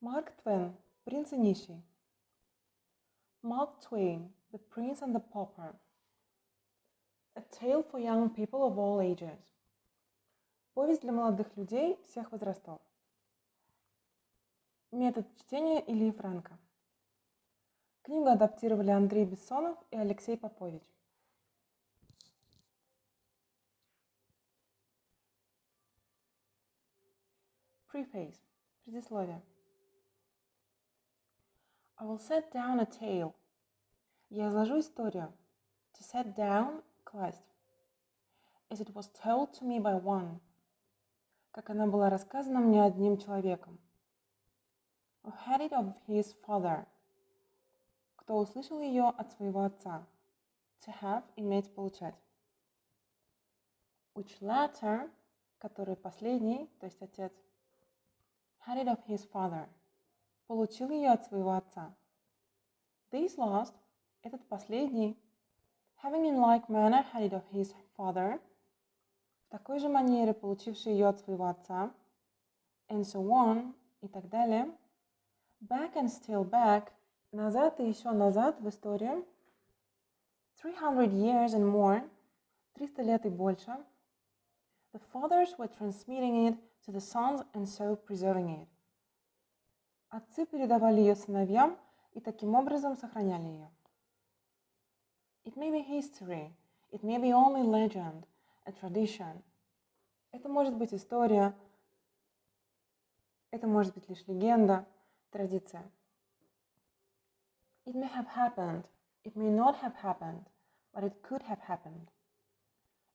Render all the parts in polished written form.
Марк Твен, Принц и нищий. Mark Twain, The Prince and the Pauper. A tale for young people of all ages. Повесть для молодых людей всех возрастов. Метод чтения Ильи Франка. Книгу адаптировали Андрей Бессонов и Алексей Попович. Preface. Предисловие. I will set down a tale. Я изложу историю. To set down – класть. As it was told to me by one. Как она была рассказана мне одним человеком. Who had it of his father. Кто услышал ее от своего отца. To have – иметь, получать. Which latter, который последний, то есть отец. Had it of his father. Получил ее от своего отца. This last, этот последний, having in like manner had it of his father, в такой же манере получивший ее от своего отца, and so on, и так далее, back and still back, назад и еще назад в историю, 300 years and more, 300 лет и больше, the fathers were transmitting it to the sons and so preserving it. Отцы передавали ее сыновьям и таким образом сохраняли ее. It may be history, it may be only legend, a tradition. Это может быть история, это может быть лишь легенда, традиция. It may have happened, it may not have happened, but it could have happened.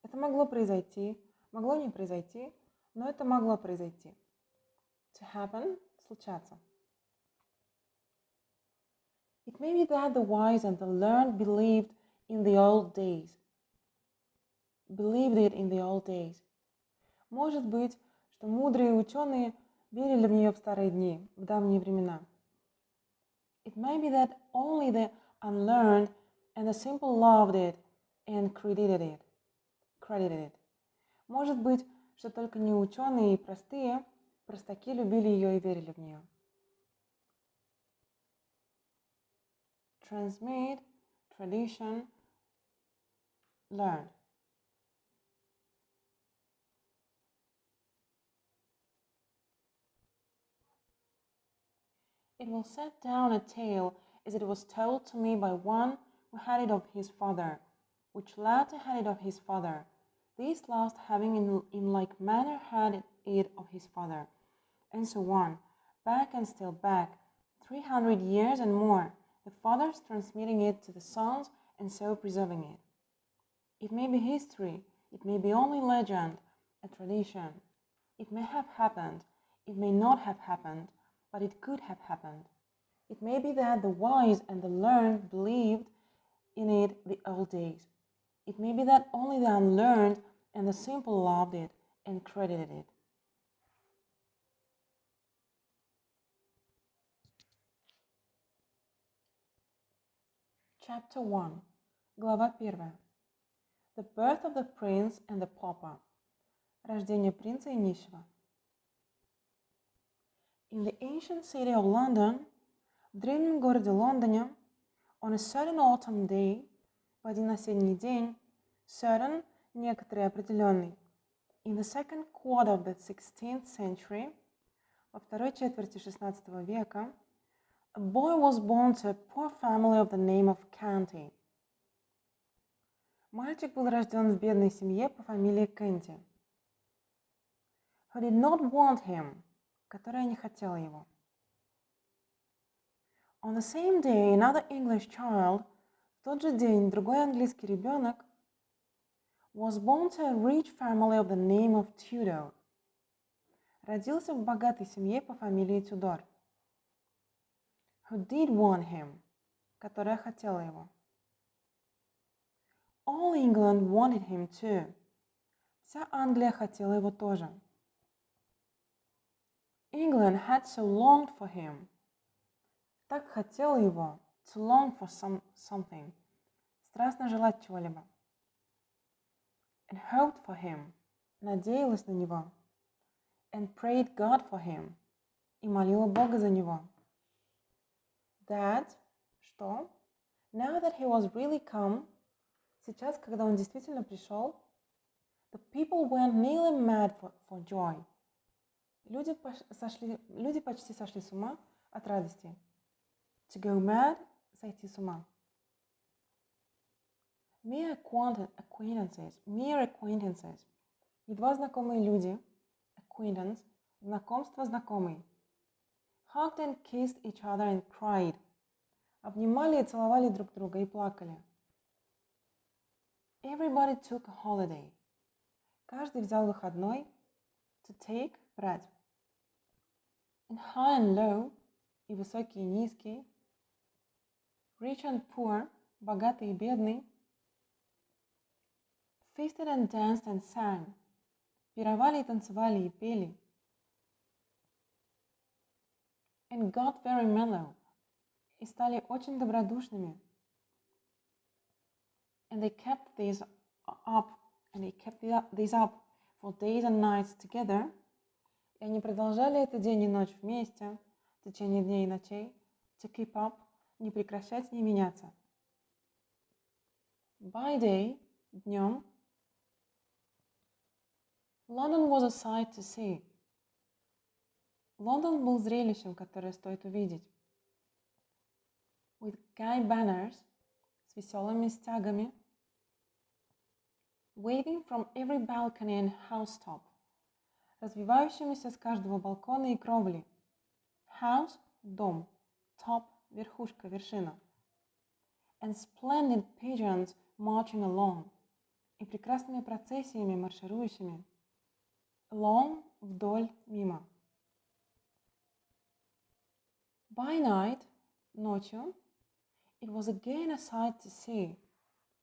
Это могло произойти, могло не произойти, но это могло произойти. To happen – случаться. It may be that the wise and the learned believed in the old days. Believed it in the old days. Может быть, что мудрые ученые верили в нее в старые дни, в давние времена. It may be that only the unlearned and the simple loved it and credited it. Может быть, что только не ученые и простаки любили ее и верили в нее. Transmit, tradition, learn. It will set down a tale as it was told to me by one who had it of his father, which latter had it of his father, this last having in like manner had it of his father, and so on, back and still back, 300 years and more, the fathers transmitting it to the sons and so preserving it. It may be history, it may be only legend, a tradition. It may have happened, it may not have happened, but it could have happened. It may be that the wise and the learned believed in it the old days. It may be that only the unlearned and the simple loved it and credited it. Chapter 1. Глава 1. The birth of the prince and the pauper. Рождение принца и нищего. In the ancient city of London, в древнем городе Лондоне, on a certain autumn day, в один осенний день, certain – некоторый определенный, in the second quarter of the 16th century, во второй четверти XVI века, a boy was born to a poor family of the name of Canty. Мальчик был рожден в бедной семье по фамилии Кенти. Who did not want him, которая не хотела его. On the same day, another English child, в тот же день другой английский ребенок, was born to a rich family of the name of Tudor. Родился в богатой семье по фамилии Тюдор. Who did want him, которая хотела его. All England wanted him too. Вся Англия хотела его тоже. England had so longed for him. Так хотела его, to long for something. Страстно желать чего-либо. And hoped for him. Надеялась на него. And prayed God for him. и молила Бога за него. That, что, now that he was really come, сейчас, когда он действительно пришел, the people went nearly mad for joy. Люди почти сошли с ума от радости. To go mad, сойти с ума. Mere acquaintances, едва знакомые люди, acquaintance, знакомство знакомый. Hugged and kissed each other and cried. Обнимали и целовали друг друга и плакали. Everybody took a holiday. Каждый взял выходной. To take, брать. And high and low, и высокий и низкий. Rich and poor, богатый и бедный. Feasted and danced and sang. Пировали и танцевали и пели. And got very mellow. И стали очень добродушными. And they kept these up for days and nights together. И они продолжали это день и ночь вместе, в течение дней и ночей, to keep up, не прекращать, не меняться. By day, днем, London was a sight to see. Лондон был зрелищем, которое стоит увидеть. With gay banners, с веселыми стягами, waving from every balcony and housetop, развивающимися с каждого балкона и кровли. House – дом, top – верхушка, вершина. And splendid pigeons marching along, и прекрасными процессиями, марширующими. Along – вдоль, мимо. By night – ночью, it was again a sight to see.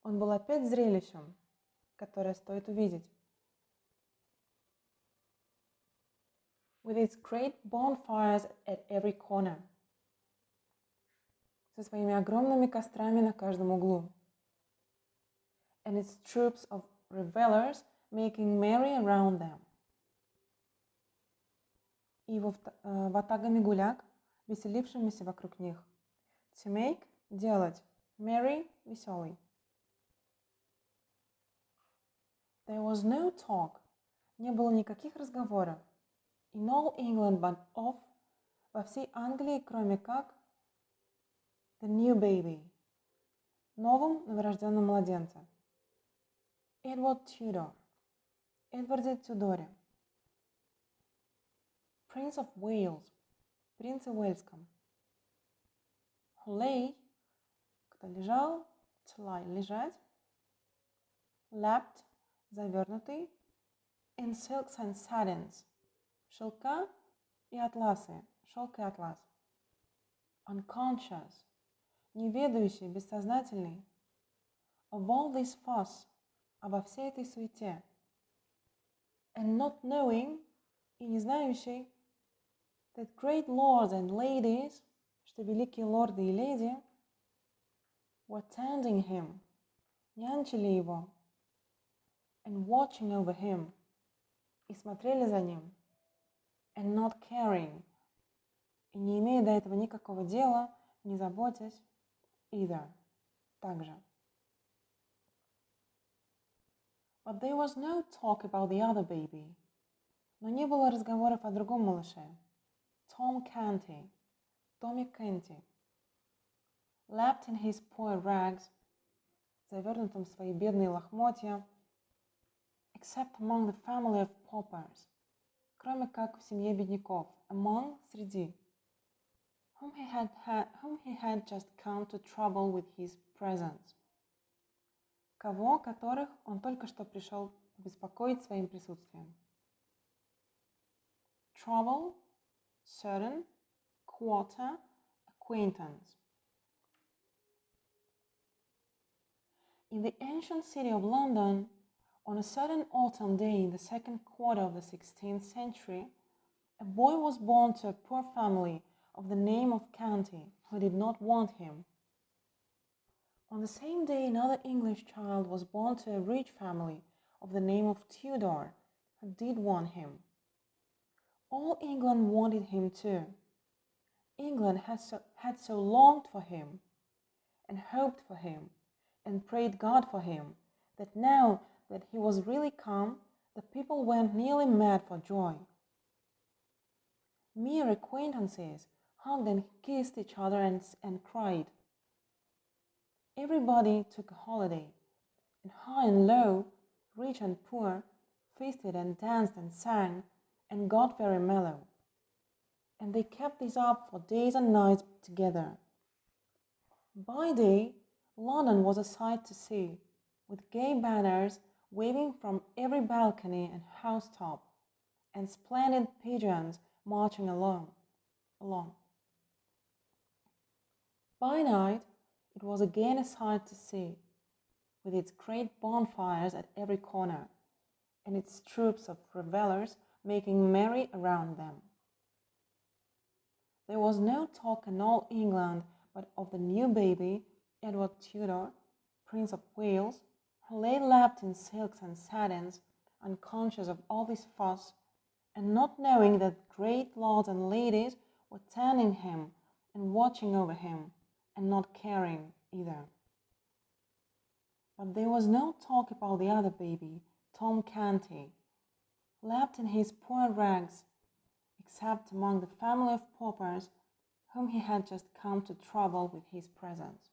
Он был опять зрелищем, которое стоит увидеть. With its great bonfires at every corner. Со своими огромными кострами на каждом углу. And its troops of revelers making merry around them. И его ватагами гуляк, веселившимися вокруг них. To make – делать. Merry – веселый. There was no talk. Не было никаких разговоров. In all England but of, во всей Англии, кроме как, the new baby, новом новорожденном младенце. Edward Tudor, Эдварде Тюдоре. Prince of Wales, принце Уэльском. Who lay, кто лежал, to lie, лежать. Lapped, завернутый. In silks and satins, шелка и атласы, шелк и атлас. Unconscious, неведающий, бессознательный. Of all this fuss, обо всей этой суете. And not knowing, и не знающий, that great lords and ladies, что великие лорды и леди, were tending him, нянчили его, and watching over him, и смотрели за ним, and not caring, и не имея до этого никакого дела, не заботясь, either, также. But there was no talk about the other baby. Но не было разговоров о другом малыше. Tom Canty, Томми Кенти. Lapped in his poor rags, завернутым в свои бедные лохмотья, except among the family of paupers, кроме как в семье бедняков, among, среди, whom he had just come to trouble with his presence, которых он только что пришел побеспокоить своим присутствием. Trouble, certain, quarter, acquaintance. In the ancient city of London, on a certain autumn day in the second quarter of the 16th century, a boy was born to a poor family of the name of Canty, who did not want him. On the same day, another English child was born to a rich family of the name of Tudor, who did want him. All England wanted him too. England had so longed for him, and hoped for him, and prayed God for him, that now that he was really come, the people went nearly mad for joy. Mere acquaintances hugged and kissed each other and cried. Everybody took a holiday, and high and low, rich and poor, feasted and danced and sang, and got very mellow. And they kept this up for days and nights together. By day, London was a sight to see, with gay banners waving from every balcony and housetop, and splendid pigeons marching along. By night, it was again a sight to see, with its great bonfires at every corner, and its troops of revellers making merry around them. There was no talk in all England but of the new baby, Edward Tudor, Prince of Wales, who lay lapped in silks and satins, unconscious of all this fuss, and not knowing that great lords and ladies were tending him and watching over him, and not caring either. But there was no talk about the other baby, Tom Canty, lapped in his poor rags, except among the family of paupers whom he had just come to trouble with his presence.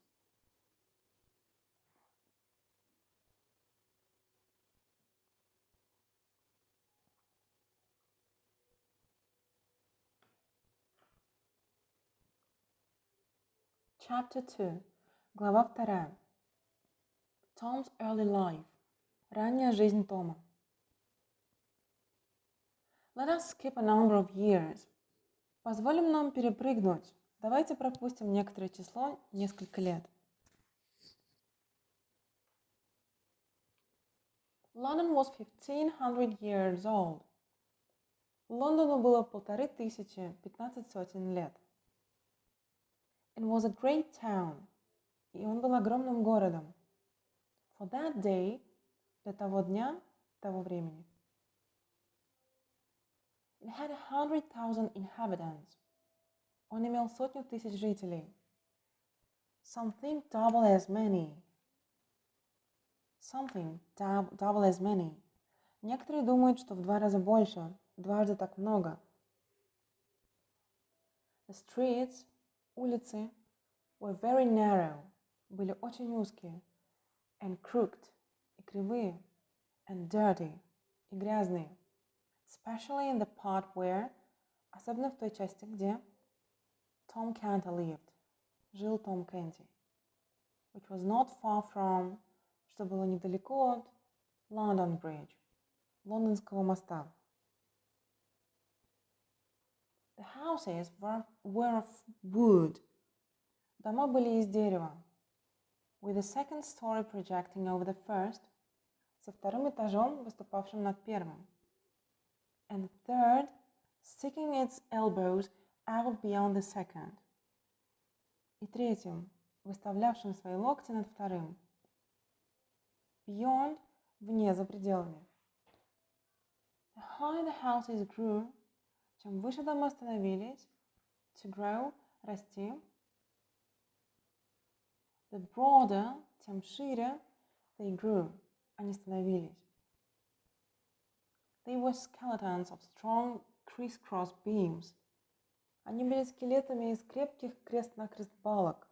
Chapter 2. Глава 2. Tom's early life. Ранняя жизнь Тома. Let us skip a number of years. Позволим нам перепрыгнуть. Давайте пропустим некоторое число, несколько лет. London was 1500 years old. Лондону было 1500 лет. It was a great town, и он был огромным городом. For that day, для того дня, того времени. It had 100,000 inhabitants. Он имел 100,000 жителей. Some think double as many. Double as many. Некоторые думают, что в 2 раза больше, дважды так много. The streets, улицы, were very narrow, были очень узкие, and crooked, и кривые, and dirty, и грязные, especially in the part where, особенно в той части, где Tom Canty lived, жил Том Кенти, which was not far from, что было недалеко от London Bridge, Лондонского моста. The houses were of wood. Дома были из дерева, with the second story projecting over the first, со вторым этажом, выступавшим над первым, and the third sticking its elbows out beyond the second, и третьим, выставлявшим свои локти над вторым, beyond, вне, за пределами. The higher the houses grew, чем выше дома становились, to grow, расти, the broader, тем шире, they grew, они становились. They were skeletons of strong criss-cross beams. Они были скелетами из крепких крест-накрест балок.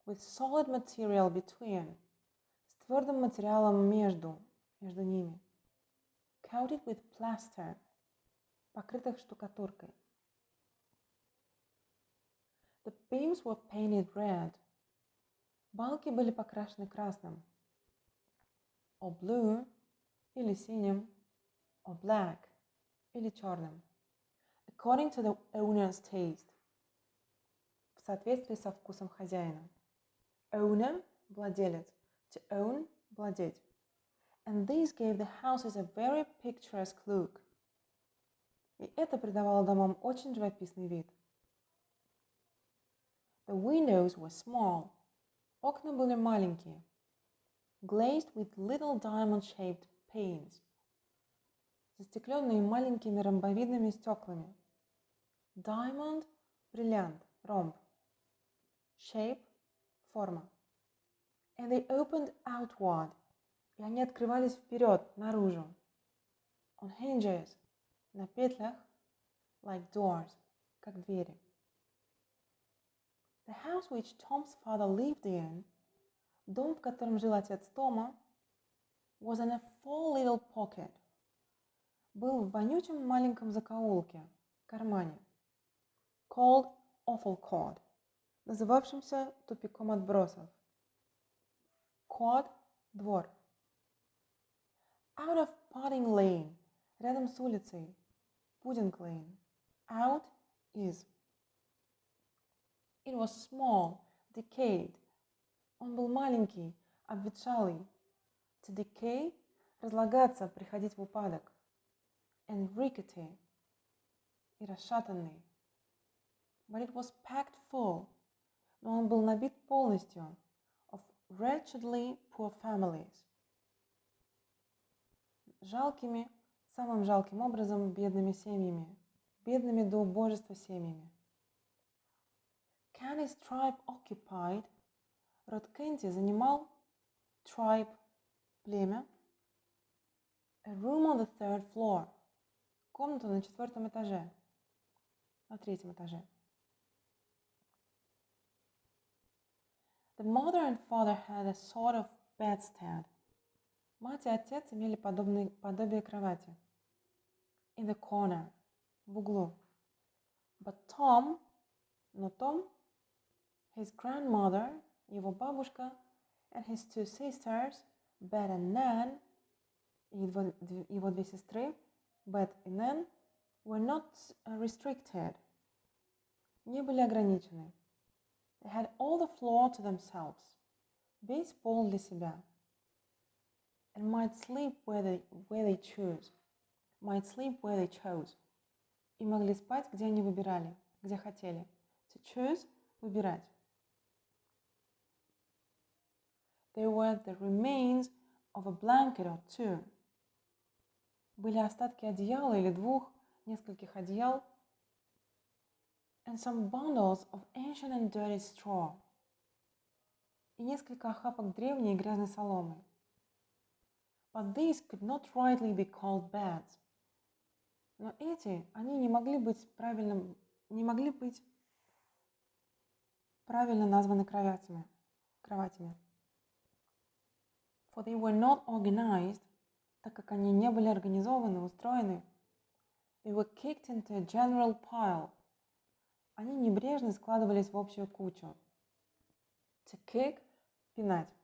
With solid material between, с твердым материалом между ними. Coated with plaster, покрытых штукатуркой. The beams were painted red. Балки были покрашены красным, or blue, или синим, or black, или черным, according to the owner's taste, в соответствии со вкусом хозяина. Owner – владелец, to own – владеть. And these gave the houses a very picturesque look. И это придавало домам очень живописный вид. The windows were small. Окна были маленькие, glazed with little diamond-shaped panes, застекленные маленькими ромбовидными стеклами. Diamond – бриллиант, ромб. Shape – форма. And they opened outward. И они открывались вперед, наружу. On hinges – на петлях. Like doors – как двери. The house which Tom's father lived in, дом, в котором жил отец Тома, was in a foul little pocket, был в вонючем маленьком закоулке, кармане, called Awful Court, называвшимся тупиком отбросов. Court – двор. Out of Pudding Lane, рядом с улицей, Pudding Lane. Out – is. It was small, decayed. Он был маленький, обветшалый. To decay – разлагаться, приходить в упадок. And rickety – и расшатанный. But it was packed full. Но он был набит полностью. Of wretchedly poor families. Жалкими, самым жалким образом, бедными семьями. Бедными до убожества семьями. Candy's tribe occupied. Род Кэнди занимал tribe – племя. A room on the third floor. Комнату на 4-м этаже. На 3-м этаже. The mother and father had a sort of bedstead. Мать и отец имели подобие кровати. In the corner. В углу. But Tom, но Том, his grandmother, его бабушка, and his two sisters, Beth and Nan, и его две сестры, Beth и Nan, were not restricted, не были ограничены. They had all the floor to themselves, весь пол для себя, and might sleep where they chose, и могли спать, где они выбирали, где хотели. To choose – выбирать. There were the remains of a blanket or two. Были остатки одеяла или двух, нескольких одеял. And some bundles of ancient and dirty straw. И несколько охапок древней и грязной соломы. But these could not rightly be called beds. Но они не могли быть правильно названы кроватями. For they were not organized, так как они не были организованы, устроены. They were kicked into a general pile. Они небрежно складывались в общую кучу. To kick – пинать.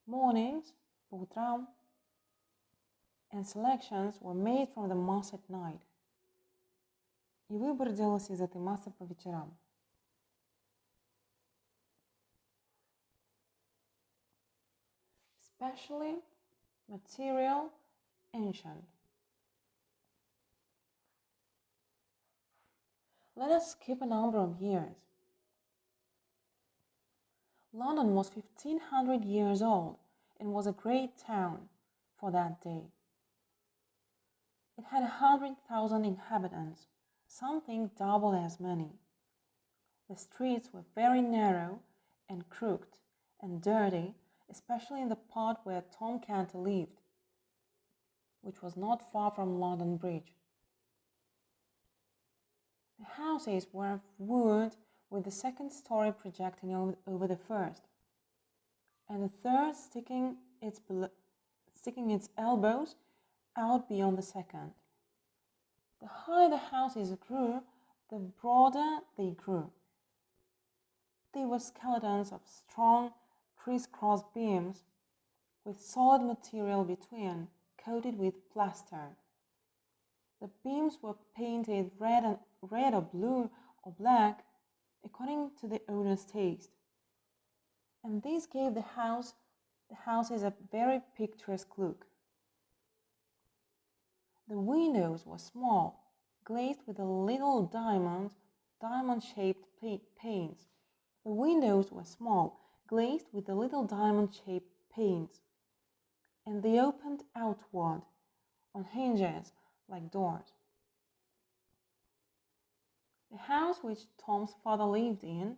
Mornings – по утрам. And selections were made from the mass at night. И выбор делался из этой массы по вечерам. Especially material, ancient. Let us skip a number of years. London was 1500 years old and was a great town for that day. It had 100,000 inhabitants, something double as many. The streets were very narrow and crooked and dirty, especially in the part where Tom Cantor lived, which was not far from London Bridge. The houses were of wood, with the second story projecting over the first, and the third sticking its elbows out beyond the second. The higher the houses grew, the broader they grew. They were skeletons of strong, criss-cross beams with solid material between, coated with plaster. The beams were painted red or blue or black, according to the owner's taste, and this gave the houses a very picturesque look. The windows were small, glazed with a little diamond-shaped panes. The windows were small, glazed with the little diamond-shaped panes, and they opened outward on hinges like doors. The house which Tom's father lived in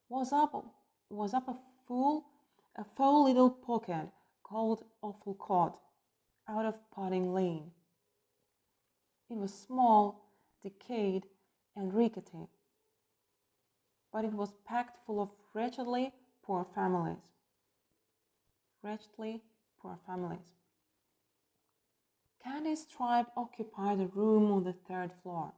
was up a full little pocket called Awful Cot, out of Potting Lane. It was small, decayed, and rickety, but it was packed full of wretchedly poor families. Candy's tribe occupied a room on the 3rd floor.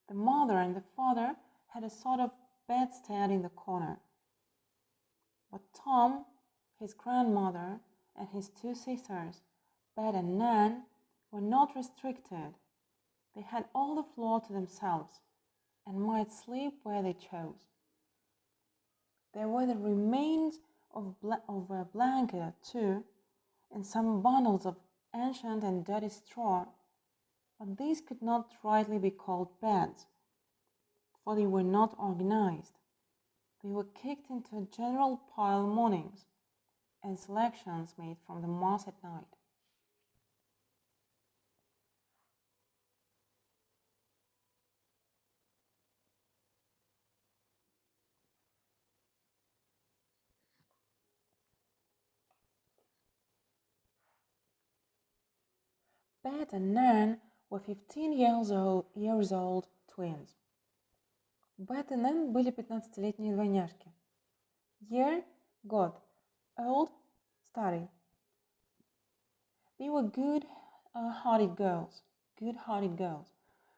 The mother and the father had a sort of bedstead in the corner. But Tom, his grandmother, and his 2 sisters, Bet and Nan, were not restricted. They had all the floor to themselves and might sleep where they chose. There were the remains of a blanket or 2 and some bundles of ancient and dirty straw, but these could not rightly be called beds, for they were not organized. They were kicked into a general pile mornings, and selections made from the mass at night. Bet and Nan were 15 years old twins. Бет и Нэн были 15-летние двойняшки. Year – год. Old – старый. They were good-hearted girls.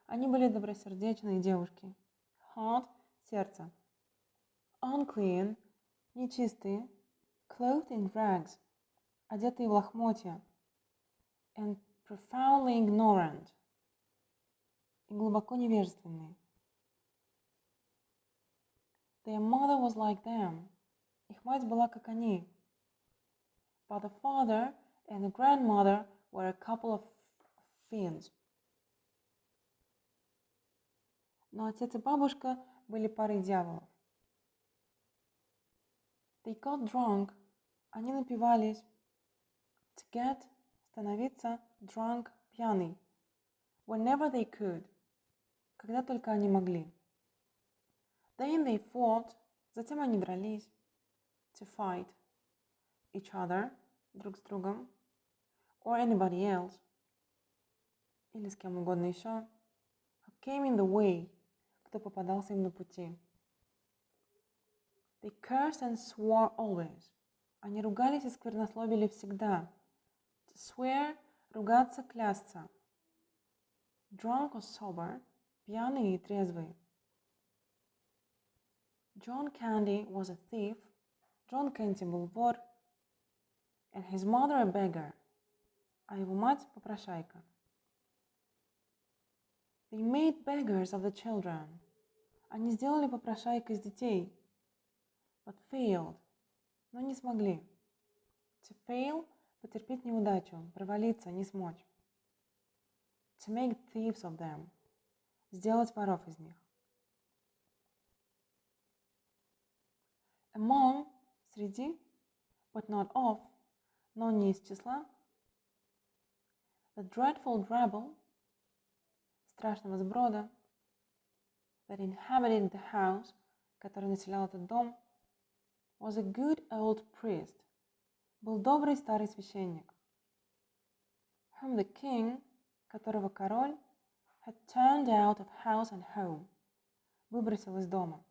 Они были добросердечные девушки. Heart – сердце. Unclean – нечистые. Clothed in rags – одетые в лохмотья. And profoundly ignorant – и глубоко невежественные. Their mother was like them. Их мать была как они. But the father and the grandmother were a couple of fiends. Но отец и бабушка были парой дьяволов. They got drunk. Они напивались. To get – становиться, drunk – пьяный. Whenever they could. Когда только они могли. Then they fought. Затем они дрались. To fight. Each other. Друг с другом. Or anybody else. Или с кем угодно еще. Who came in the way. Кто попадался им на пути. They cursed and swore always. Они ругались и сквернословили всегда. To swear – ругаться, клясться. Drunk or sober – пьяный и трезвый. John Candy was a thief. Джон Кенти был вор. And his mother a beggar. А его мать – попрошайка. They made beggars of the children. Они сделали попрошайок из детей. But failed. Но не смогли. To fail – потерпеть неудачу, провалиться, не смочь. To make thieves of them. Сделать воров из них. Among – среди, but not of, но не из числа. The dreadful rabble – страшного сброда. That inhabited the house – который населял этот дом. Was a good old priest – был добрый старый священник. Whom the king – которого король had turned out of house and home – выбросил из дома.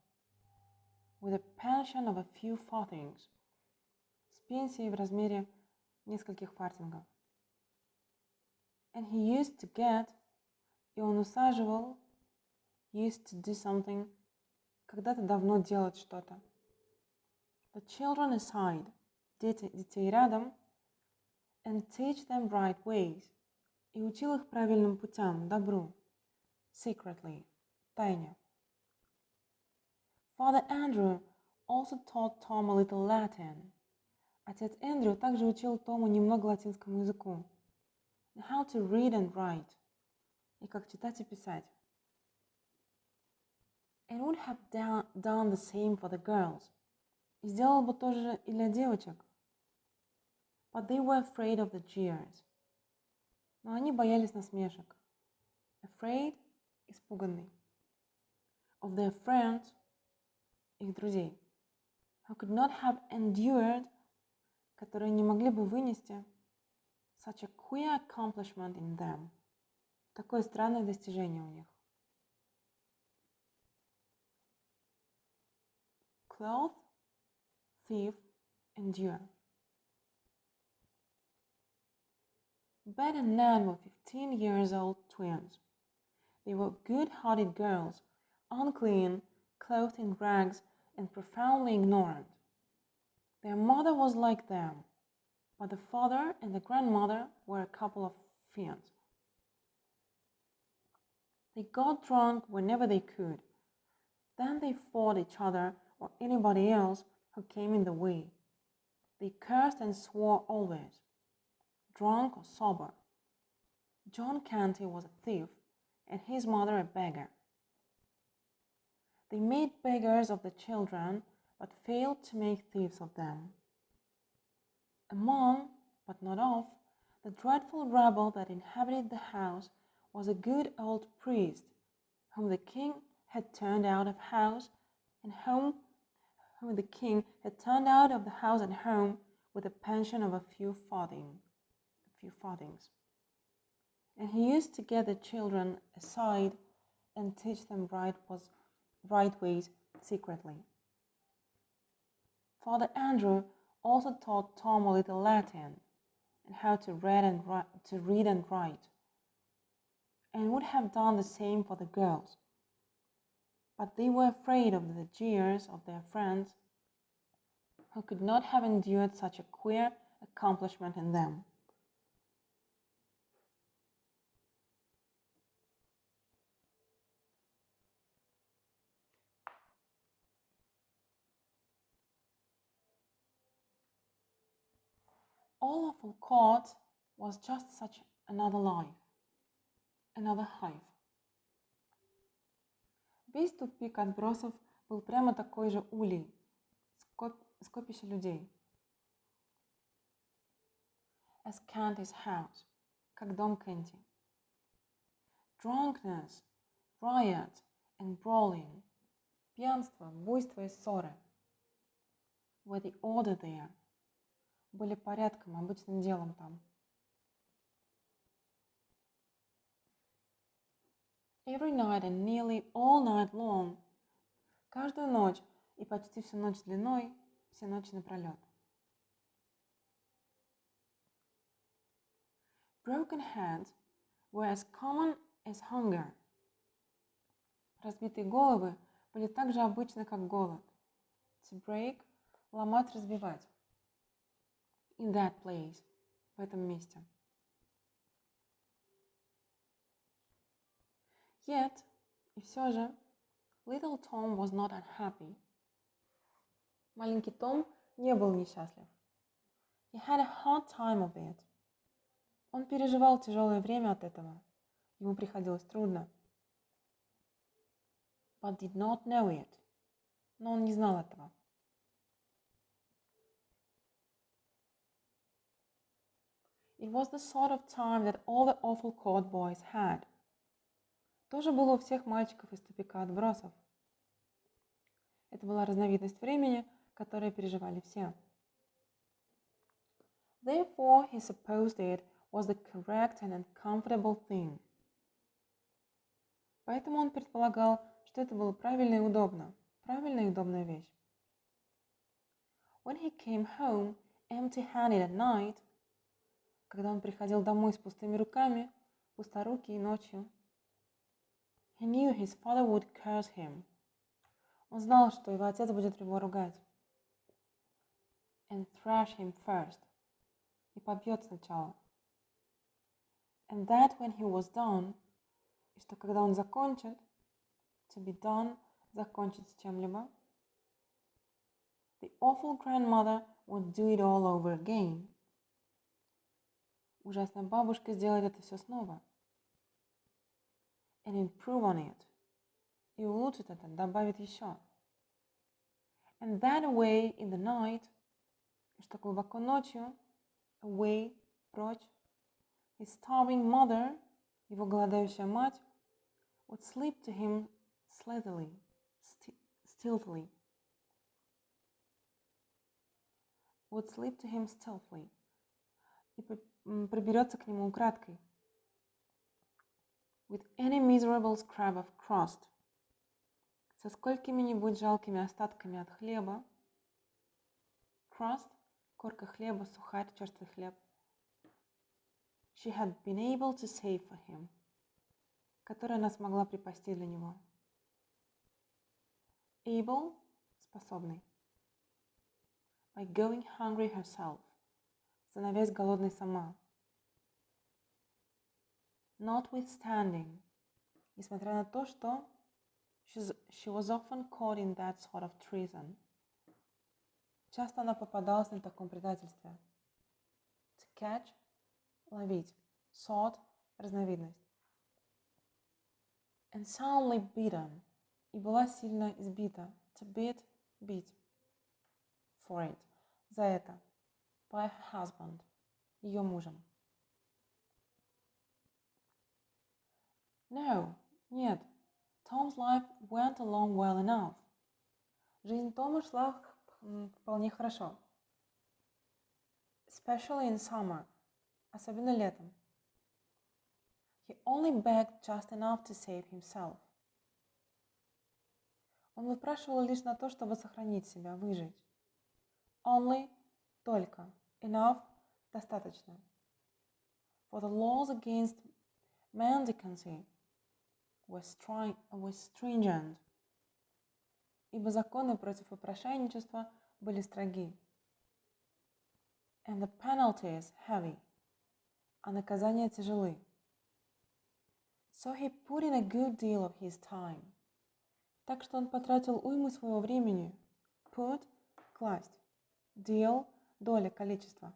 With a pension of a few farthings – с пенсией в размере нескольких фартингов. And he used to get – и он усаживал – used to do something – когда-то давно делать что-то. The children aside – детей рядом – and teach them right ways – и учил их правильным путям, добру. Secretly – тайне. Father Andrew also taught Tom a little Latin. Отец Эндрю также учил Тому немного латинскому языку. And how to read and write. И как читать и писать. And would have done the same for the girls. И сделал бы то же и для девочек. But they were afraid of the jeers. но они боялись насмешек. Afraid – испуганный. Of their friends – их друзей. Who could not have endured – которые не могли бы вынести such a queer accomplishment in them – такое странное достижение у них. Cloth, thief, endure. Bet and Nan were 15-year-old twins. They were good-hearted girls, unclean, clothed in rags, and profoundly ignorant. Their mother was like them, but the father and the grandmother were a couple of fiends. They got drunk whenever they could. Then they fought each other or anybody else who came in the way. They cursed and swore always, drunk or sober. John Canty was a thief, and his mother a beggar. They made beggars of the children, but failed to make thieves of them. Among, but not of, the dreadful rabble that inhabited the house was a good old priest, whom the king had turned out of house and home, whom the king had turned out of the house and home with a pension of a few farthings. And he used to get the children aside and teach them right ways secretly. Father Andrew also taught Tom a little Latin and how to read and write, and would have done the same for the girls. But they were afraid of the jeers of their friends, who could not have endured such a queer accomplishment in them. Awful Court was just such another life, another hive. Весь тупик отбросов был прямо такой же улей, скопище людей. As Canty's house, как дом Кенти. Drunkenness, riot and brawling, пьянство, буйство и ссоры, were the order there, были порядком, обычным делом там. Every night and nearly all night long, каждую ночь и почти всю ночь длиной, все ночи напролет. Broken heads were as common as hunger. Разбитые головы были так же обычны, как голод. To break – ломать, разбивать. In that place, в этом месте. Yet, и все же, little Tom was not unhappy. Маленький Том не был несчастлив. He had a hard time of it. Он переживал тяжелое время от этого. Ему приходилось трудно. But did not know it. Но он не знал этого. It was the sort of time that all the awful court boys had. Тоже было у всех мальчиков из тупика отбросов. Это была разновидность времени, которое переживали все. Therefore, he supposed it was the correct and uncomfortable thing. Поэтому он предполагал, что это было правильно и удобно, правильная и удобная вещь. When he came home empty-handed at night, когда он приходил домой с пустыми руками, пусторукий и ночью, he knew his father would curse him. Он знал, что его отец будет его ругать. And thrash him first. И побьет сначала. And that when he was done, и что когда он закончит, to be done, закончить с чем-либо, the awful grandmother would do it all over again. Ужасная бабушка сделает это все снова. And improve on it. И улучшит это, добавит еще. And that away in the night, и что глубоко ночью, away, прочь, his starving mother, его голодающая мать, would slip to him stealthily, и проберется к нему украдкой. With any miserable scrap of crust, со сколькими-нибудь жалкими остатками от хлеба. Crust, корка хлеба, сухарь, черствый хлеб. She had been able to save for him, который она смогла припасти для него. Able, способный. By going hungry herself, становясь голодной сама. Notwithstanding, несмотря на то, что she was often caught in that sort of treason. Часто она попадалась на таком предательстве. To catch, ловить. Sort, разновидность. And soundly beaten, и была сильно избита. To beat, бить. For it, за это. By her husband, ее мужем. No, нет. Tom's life went along well enough. Жизнь Тома шла вполне хорошо. Especially in summer, особенно летом. He only begged just enough to save himself. Он выпрашивал лишь на то, чтобы сохранить себя, выжить. Only, только. Enough, достаточно. For the laws against mendicancy was stringent. Ибо законы против попрошайничества были строги. And the penalties heavy. А наказания тяжелы. So he put in a good deal of his time. Так что он потратил уйму своего времени. Put – класть. Deal – доля, количество.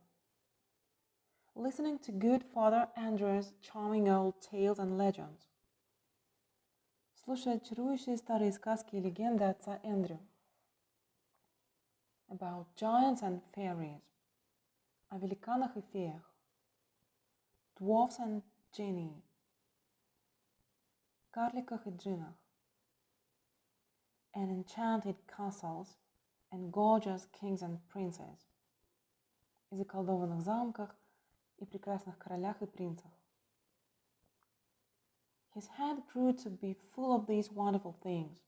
Listening to good Father Andrew's charming old tales and legends. Слушая чарующие старые сказки и легенды отца Эндрю. About giants and fairies. О великанах и феях. Dwarfs and genii. Карликах и джиннах. And enchanted castles and gorgeous kings and princes. И заколдованных замках и прекрасных королях и принцах. His head grew to be full of these wonderful things.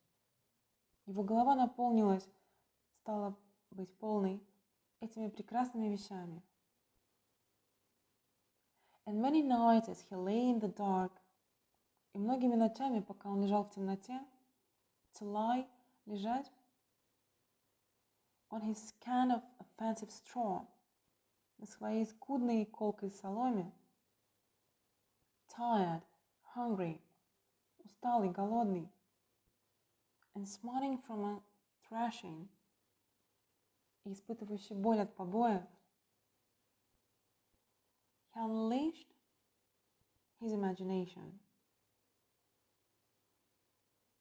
Его голова наполнилась, стала быть полной этими прекрасными вещами. And many nights as he lay in the dark, и многими ночами, пока он лежал в темноте, to lie, лежать, on his scan of offensive straw, на своей скудной и колкой соломе, tired, hungry, усталый, голодный, and smarting from a thrashing, и испытывающий боль от побоев, he unleashed his imagination.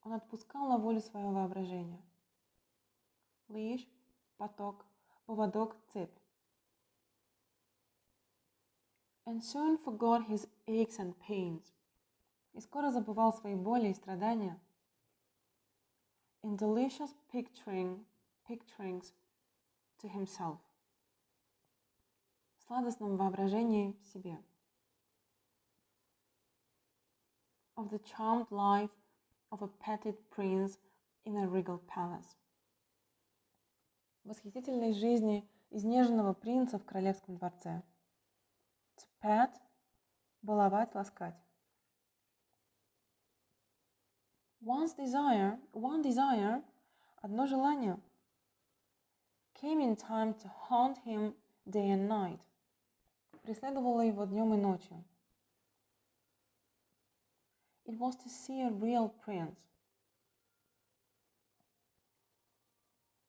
Он отпускал на волю свое воображение. Leash – поток, поводок, цепь. And soon forgot his aches and pains. И скоро забывал свои боли и страдания. In delicious picturings to himself. В сладостном воображении себе. Of the charmed life of a petted prince in a regal palace. Восхитительной жизни изнеженного принца в королевском дворце. To pet – баловать, ласкать. One desire, одно желание, came in time to haunt him day and night. Преследовало его днем и ночью. It was to see a real prince.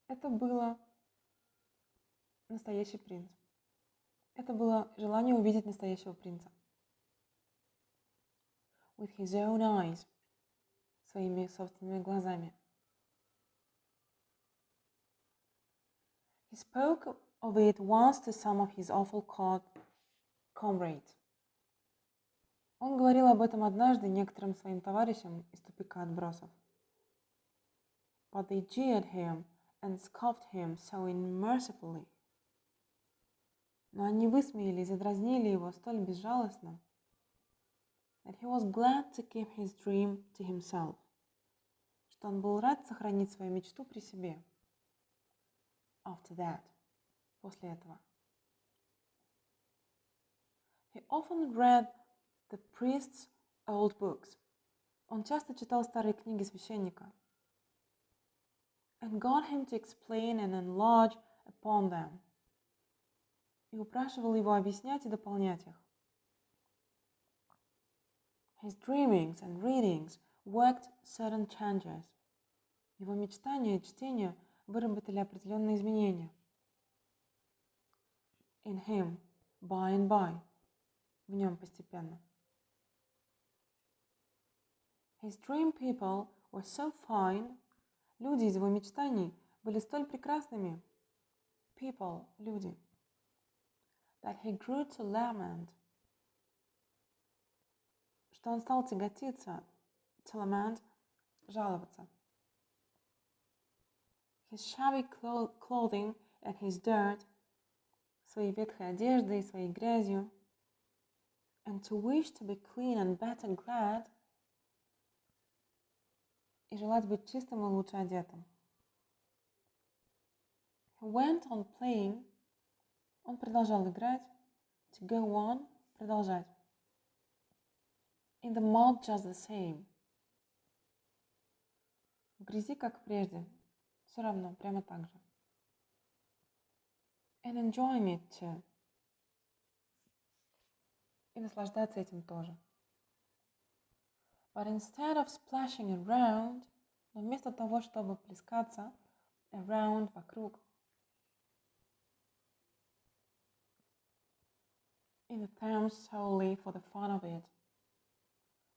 Это было настоящий принц. Это было желание увидеть настоящего принца. With his own eyes. Своими собственными глазами. He spoke of it once to some of his awful comrades. Он говорил об этом однажды некоторым своим товарищам из тупика отбросов. But they jeered him and scoffed him so unmercifully. Но они высмеяли и задразнили его столь безжалостно, that he was glad to keep his dream to himself, что он был рад сохранить свою мечту при себе. After that, после этого. He often read the priest's old books. Он часто читал старые книги священника. And got him to explain and enlarge upon them. И упрашивал его объяснять и дополнять их. His dreamings and readings worked certain changes. Его мечтания и чтения выработали определенные изменения. In him, by and by. В нем постепенно. His dream people were so fine. Люди из его мечтаний были столь прекрасными. People, люди. That he grew to lament. Что он стал тяготиться. To lament, жаловаться. His shabby clothing and his dirt. Своей ветхой одеждой и своей грязью. And to wish to be clean and better clad. И желать быть чистым и лучше одетым. He went on playing. Он продолжал играть. To go on, продолжать. In the mud just the same. В грязи, как прежде. Все равно, прямо так же. And enjoying it too. И наслаждаться этим тоже. But instead of splashing around, но вместо того, чтобы плескаться around, вокруг, in the Thames solely for the fun of it,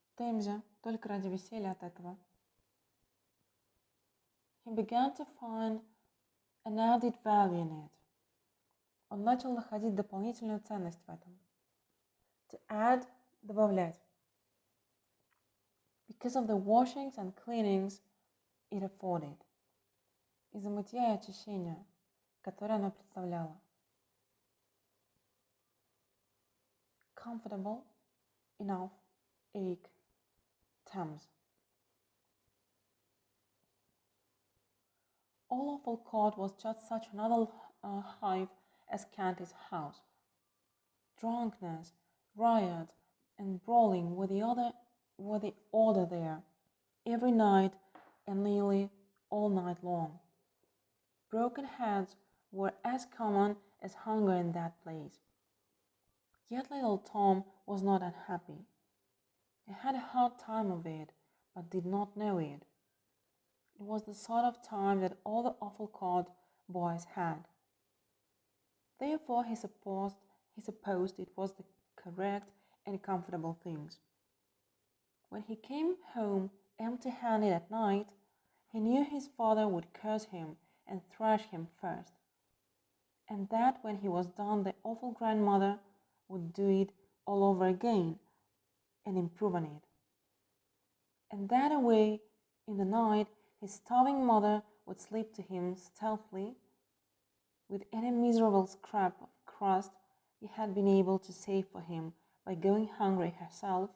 в Темзе только ради веселья от этого, he began to find an added value in it. Он начал находить дополнительную ценность в этом. To add, добавлять. Because of the washings and cleanings it afforded. Из-за мытья и очищения, которое оно представляло. Comfortable, enough, ache, Thames. All Awful Court was just such another hive as Canty's house. Drunkenness, riot, and brawling were the order there, every night and nearly all night long. Broken heads were as common as hunger in that place. Yet little Tom was not unhappy. He had a hard time of it, but did not know it. It was the sort of time that all the Awful Court boys had. Therefore he supposed it was the correct and comfortable things. When he came home empty-handed at night, he knew his father would curse him and thrash him first, and that when he was done the awful grandmother would do it all over again and improve on it, and that away in the night his starving mother would slip to him stealthily with any miserable scrap of crust he had been able to save for him by going hungry herself.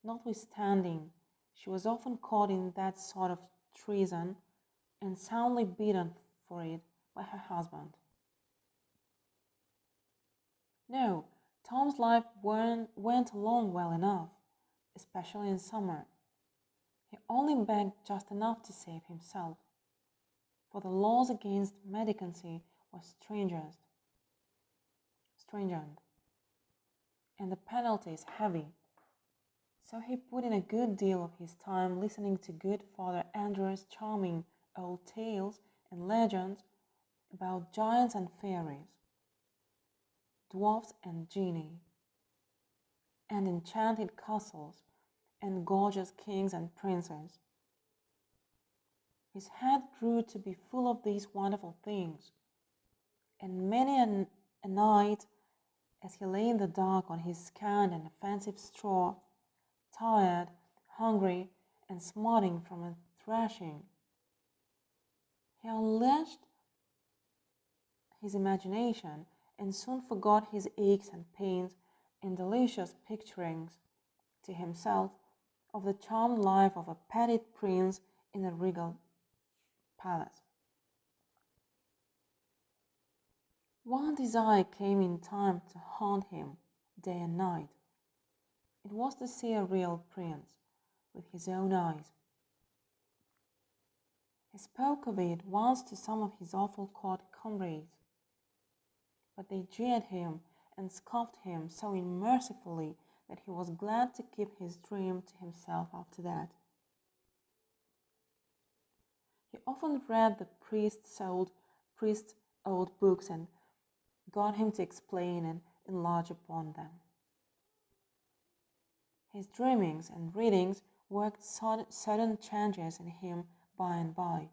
Notwithstanding, she was often caught in that sort of treason and soundly beaten for it by her husband. No, Tom's life went along well enough, especially in summer. He only begged just enough to save himself, for the laws against mendicancy were stringent, and the penalties heavy. So he put in a good deal of his time listening to good Father Andrew's charming old tales and legends about giants and fairies, dwarfs and genii, and enchanted castles, and gorgeous kings and princes. His head grew to be full of these wonderful things, and many a night as he lay in the dark on his scant and offensive straw, tired, hungry, and smarting from a thrashing. He unleashed his imagination and soon forgot his aches and pains in delicious picturings to himself of the charmed life of a petted prince in a regal palace. One desire came in time to haunt him day and night. It was to see a real prince with his own eyes. He spoke of it once to some of his awful court comrades, but they jeered him and scoffed him so unmercifully that he was glad to keep his dream to himself after that. He often read the priest's old books and got him to explain and enlarge upon them. His dreamings and readings worked sudden changes in him by and by.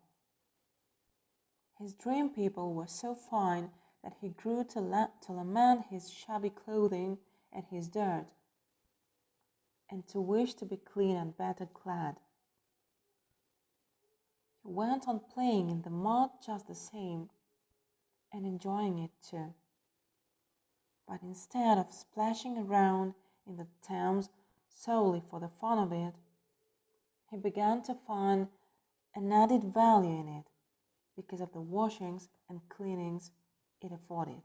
His dream people were so fine that he grew to lament his shabby clothing and his dirt, and to wish to be clean and better clad. He went on playing in the mud just the same, and enjoying it too. But instead of splashing around in the Thames solely for the fun of it, he began to find an added value in it because of the washings and cleanings it afforded.